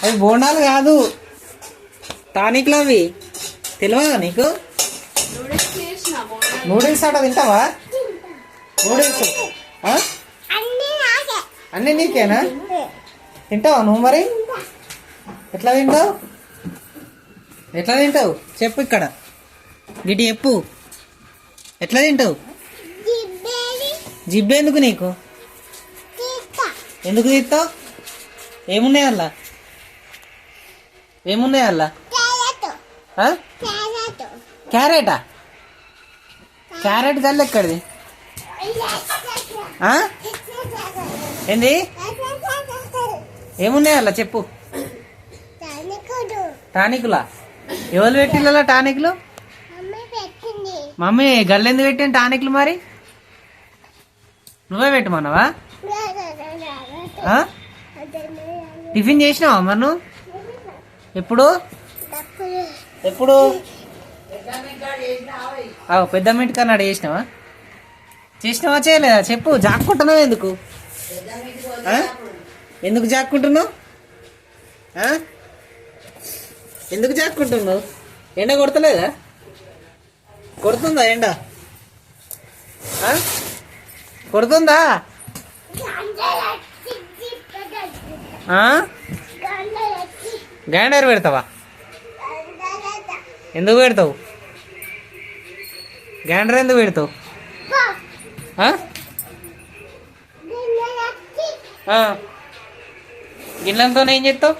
అవి బోండాలు కాదు, టానిక్లు అవి. తెలియదా నీకు? నూడిల్స్ అట తింటావా? నూడిల్స్ అన్నీ నీకేనా? తింటావా నువ్వు? మరి ఎట్లా తింటావు? ఎట్లా తింటావు చెప్పు. ఇక్కడ గిటి చెప్పు, ఎట్లా తింటావు? జిబ్బు ఎందుకు నీకు? ఎందుకు తీస్తావు? ఏమున్నాయి అలా? ఏమున్నాయి అలా? క్యారెటా? క్యారెట్ గల్లు ఎక్కడిది? ఏంది? ఏమున్నాయి అలా చెప్పు. టానిక్లా? ఎవరు పెట్టిల్లా టానిక్లు? మమ్మీ గల్లెందుకు పెట్టింది టానిక్లు? మరి నువ్వే పెట్టమన్నావా? టిఫిన్ చేసినావా మరి నువ్వు? ఎప్పుడు ఎప్పుడు? పెద్ద మింటి కన్నాడు చేసినావా? చేసినావా చేయలేదా చెప్పు. జాక్కుంటున్నావు ఎందుకు? ఎందుకు జాక్కుంటున్నావు? ఎందుకు జాక్కుంటున్నావు? ఎండ కొడతలేదా? కొడుతుందా ఎండ? కొడుతుందా? గ్రైండర్ పెడతావా? ఎందుకు పెడతావు? గ్రైండర్ ఎందుకు పెడతావు? గిన్నెలతో ఏం చేస్తావు?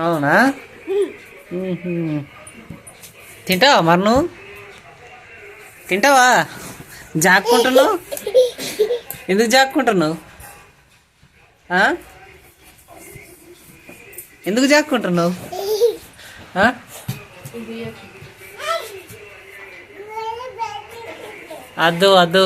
అవునా? తింటావా మరి నువ్వు? తింటావా? జాక్కుంటున్నావు ఎందుకు? జాక్కుంటున్నావు ఎందుకు? జాక్కుంటున్నావు? అద్దు అద్దు.